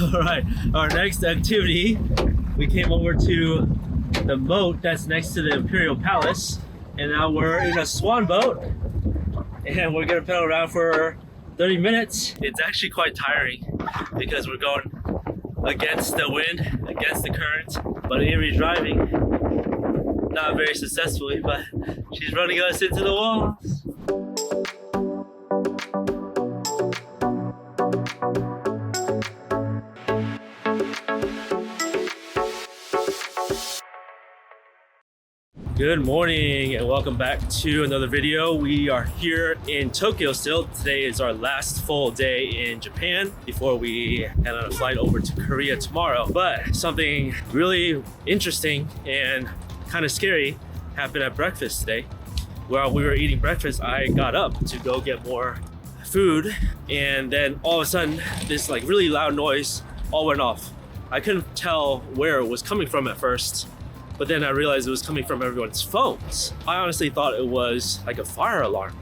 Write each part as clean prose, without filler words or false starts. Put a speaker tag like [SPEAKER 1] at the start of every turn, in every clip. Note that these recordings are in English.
[SPEAKER 1] All right, our next activity, we came over to the moat that's next to the Imperial Palace, and now we're in a swan boat, and we're gonna pedal around for 30 minutes. It's actually quite tiring because we're going against the wind, against the current, but Avery's driving, not very successfully, but she's running us into the walls. Good morning and welcome back to another video. We are here in Tokyo still. Today is our last full day in Japan before we head on a flight over to Korea tomorrow. But something really interesting and kind of scary happened at breakfast today. While we were eating breakfast, I got up to go get more food, and then all of a sudden this like really loud noise all went off. I couldn't tell where it was coming from at first, but then I realized it was coming from everyone's phones. I honestly thought it was like a fire alarm,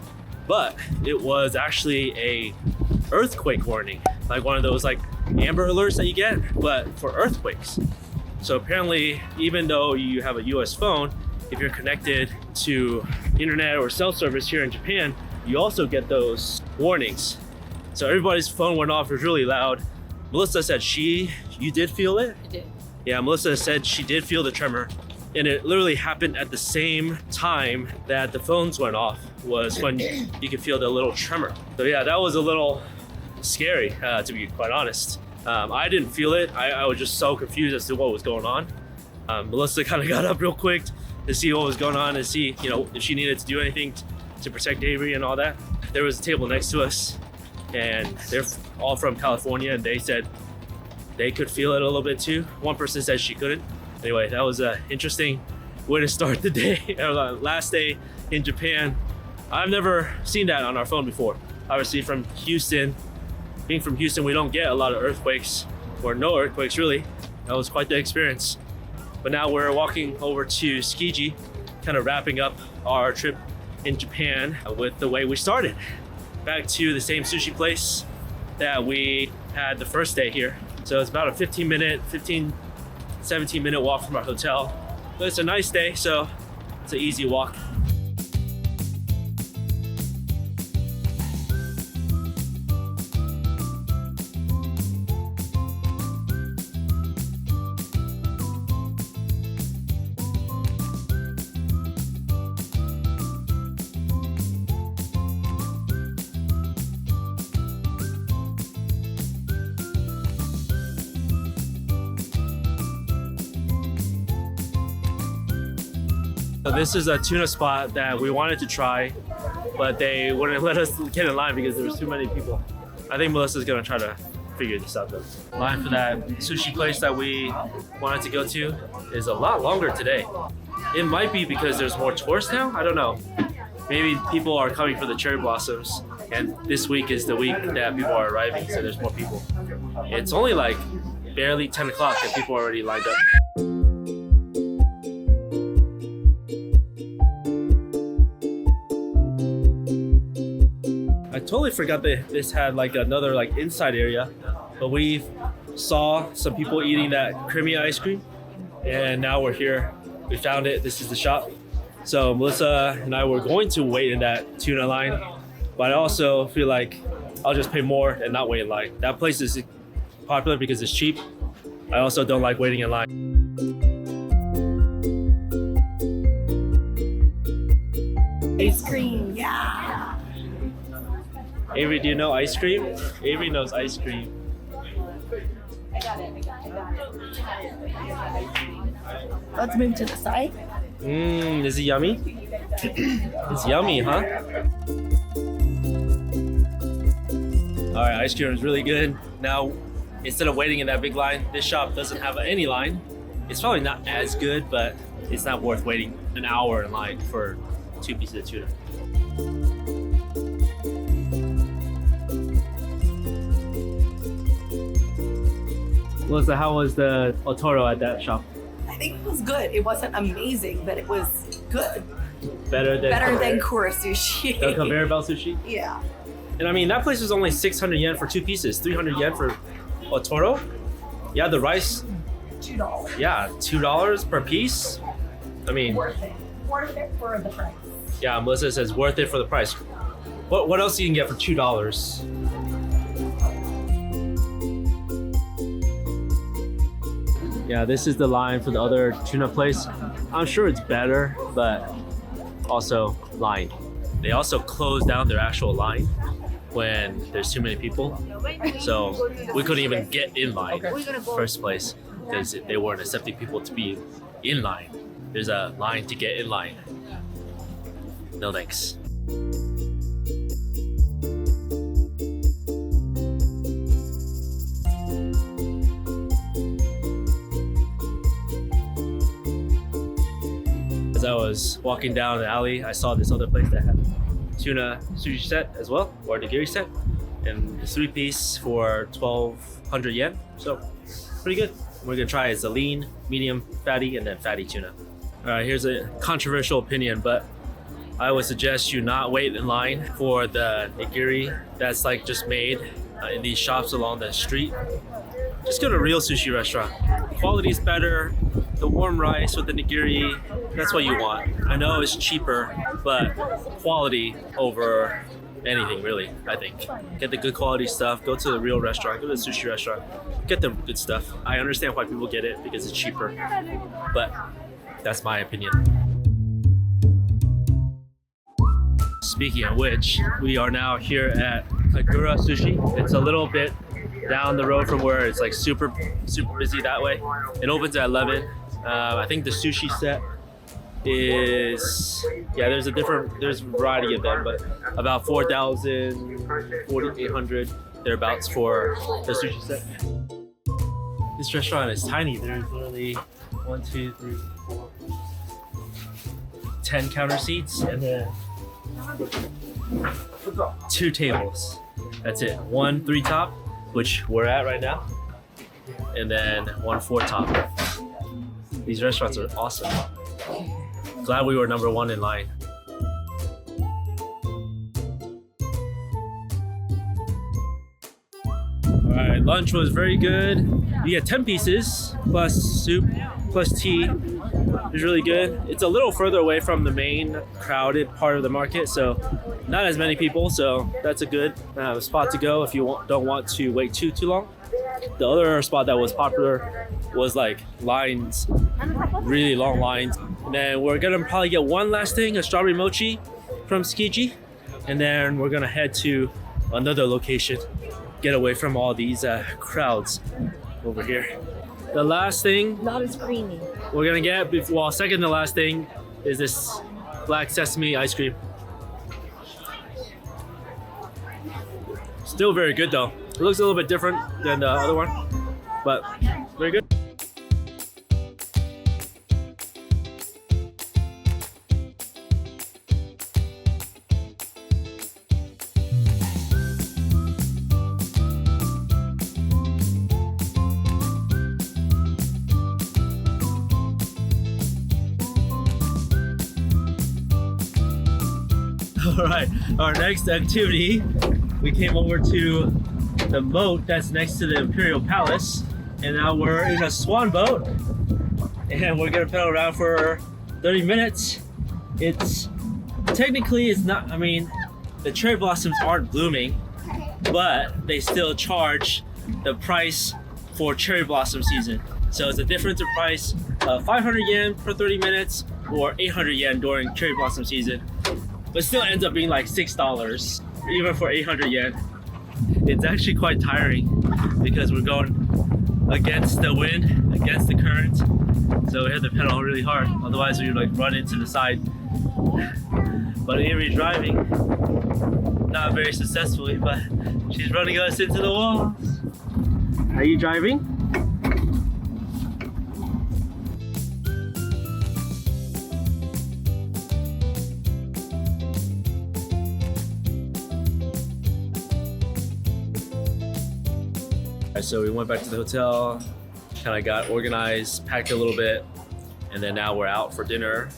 [SPEAKER 1] but it was actually a earthquake warning, like one of those like Amber Alerts that you get, but for earthquakes. So apparently, even though you have a US phone, if you're connected to internet or cell service here in Japan, you also get those warnings. So everybody's phone went off. It was really loud. Melissa said you did feel it?
[SPEAKER 2] I did.
[SPEAKER 1] Yeah, Melissa said she did feel the tremor, and it literally happened at the same time that the phones went off was when you could feel the little tremor. So yeah, that was a little scary, to be quite honest. I didn't feel it. I was just so confused as to what was going on. Melissa kind of got up real quick to see what was going on and see, if she needed to do anything to protect Avery and all that. There was a table next to us, and they're all from California, and they said they could feel it a little bit too. One person said she couldn't. Anyway, that was an interesting way to start the day. Our last day in Japan. I've never seen that on our phone before. Obviously from Houston, being from Houston, we don't get a lot of earthquakes, or no earthquakes really. That was quite the experience. But now we're walking over to Tsukiji, kind of wrapping up our trip in Japan with the way we started. Back to the same sushi place that we had the first day here. So it's about a 17 minute walk from our hotel. But it's a nice day, so it's an easy walk. So this is a tuna spot that we wanted to try, but they wouldn't let us get in line because there was too many people. I think Melissa's gonna try to figure this out though. Line for that sushi place that we wanted to go to is a lot longer today. It might be because there's more tourists now, I don't know. Maybe people are coming for the cherry blossoms, and this week is the week that people are arriving, so there's more people. It's only like barely 10 o'clock and people are already lined up. I totally forgot that this had like another like inside area, but we saw some people eating that creamy ice cream, and now we're here. We found it. This is the shop. So Melissa and I were going to wait in that tuna line, but I also feel like I'll just pay more and not wait in line. That place is popular because it's cheap. I also don't like waiting in line.
[SPEAKER 2] Ice cream, yeah.
[SPEAKER 1] Avery, do you know ice cream? Avery knows ice cream.
[SPEAKER 2] Let's move to the side.
[SPEAKER 1] Is it yummy? It's yummy, huh? All right, ice cream is really good. Now, instead of waiting in that big line, this shop doesn't have any line. It's probably not as good, but it's not worth waiting an hour in line for 2 pieces of tuna. Melissa, how was the otoro at that shop?
[SPEAKER 2] I think it was good. It wasn't amazing, but it was good.
[SPEAKER 1] Better
[SPEAKER 2] than Kura Sushi.
[SPEAKER 1] The conveyor belt sushi?
[SPEAKER 2] Yeah.
[SPEAKER 1] And I mean, that place was only 600 yen for 2 pieces, 300 yen for otoro. Yeah, the rice,
[SPEAKER 2] $2.
[SPEAKER 1] yeah, $2 per piece. I mean,
[SPEAKER 2] Worth it. Worth it for the price.
[SPEAKER 1] yeah, Melissa says worth it for the price. What else you can get for $2? Yeah, this is the line for the other tuna place. I'm sure it's better, but also line. They also close down their actual line when there's too many people. So we couldn't even get in line first place because they weren't accepting people to be in line. There's a line to get in line. No thanks. As I was walking down the alley, I saw this other place that had tuna sushi set as well, or nigiri set, and the 3-piece for 1,200 yen. So pretty good. We're gonna try it's a lean, medium, fatty, and then fatty tuna. All right, here's a controversial opinion, but I would suggest you not wait in line for the nigiri that's like just made in these shops along the street. Just go to a real sushi restaurant. Quality's better. The warm rice with the nigiri, that's what you want. I know it's cheaper, but quality over anything really, I think. Get the good quality stuff, go to the real restaurant, go to the sushi restaurant, get the good stuff. I understand why people get it because it's cheaper, but that's my opinion. Speaking of which, we are now here at Kagura Sushi. It's a little bit down the road from where it's like super busy that way. It opens at 11. I think the sushi set is, yeah, there's a variety of them, but about 4,000, 4,800 thereabouts for the sushi set. This restaurant is tiny. There's literally 1, 2, 3, 4, 10 counter seats, and then 2 tables. That's it. 1 3 top, which we're at right now, and then 1 4 top. These restaurants are awesome. Glad we were number 1 in line. All right, lunch was very good. You get 10 pieces plus soup plus tea. It was really good. It's a little further away from the main crowded part of the market, so not as many people, so that's a good spot to go if you don't want to wait too long. The other spot that was popular was like lines, really long lines. And then we're gonna probably get one last thing, a strawberry mochi from Tsukiji, and then we're gonna head to another location, get away from all these crowds over here. The last thing
[SPEAKER 2] Not as creamy.
[SPEAKER 1] we're gonna get, well, second to last thing is this black sesame ice cream. Still very good though. It looks a little bit different than the other one, but very good. All right, our next activity, we came over to the moat that's next to the Imperial Palace, and now we're in a swan boat, and we're gonna pedal around for 30 minutes. It's not, I mean, the cherry blossoms aren't blooming, but they still charge the price for cherry blossom season. So it's a difference in price of 500 yen per 30 minutes or 800 yen during cherry blossom season. But still ends up being like $6, even for 800 yen. It's actually quite tiring because we're going against the wind, against the current. So we have to pedal really hard, otherwise we would like run into the side. But Avery's driving, not very successfully, but she's running us into the walls. Are you driving? So we went back to the hotel, kind of got organized, packed a little bit, and then now we're out for dinner.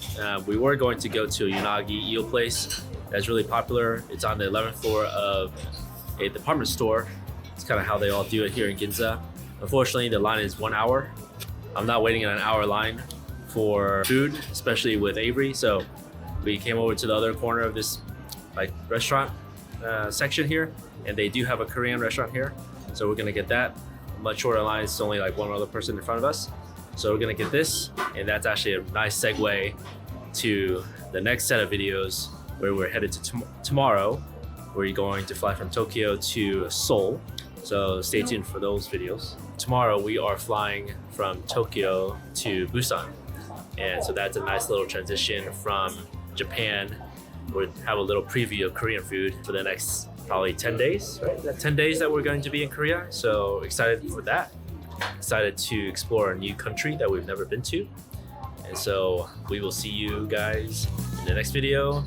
[SPEAKER 1] We were going to go to a unagi eel place that's really popular. It's on the 11th floor of a department store. It's kind of how they all do it here in Ginza. Unfortunately, the line is 1 hour. I'm not waiting in an hour line for food, especially with Avery. So we came over to the other corner of this like restaurant section here, and they do have a Korean restaurant here. So we're gonna get that. Much shorter line, it's only like one other person in front of us. So we're gonna get this, and that's actually a nice segue to the next set of videos where we're headed to tomorrow. We're going to fly from Tokyo to Seoul. So stay tuned for those videos. Tomorrow we are flying from Tokyo to Busan. And so that's a nice little transition from Japan. We'll have a little preview of Korean food for the next probably 10 days, right? That 10 days that we're going to be in Korea. So excited for that. Excited to explore a new country that we've never been to. And so we will see you guys in the next video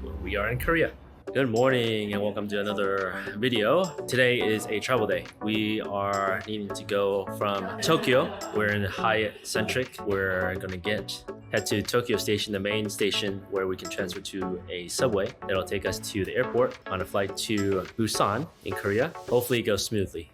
[SPEAKER 1] when we are in Korea. Good morning and welcome to another video. Today is a travel day. We are needing to go from Tokyo. We're in Hyatt Centric. We're gonna head to Tokyo Station, the main station, where we can transfer to a subway that'll take us to the airport on a flight to Busan in Korea. Hopefully it goes smoothly.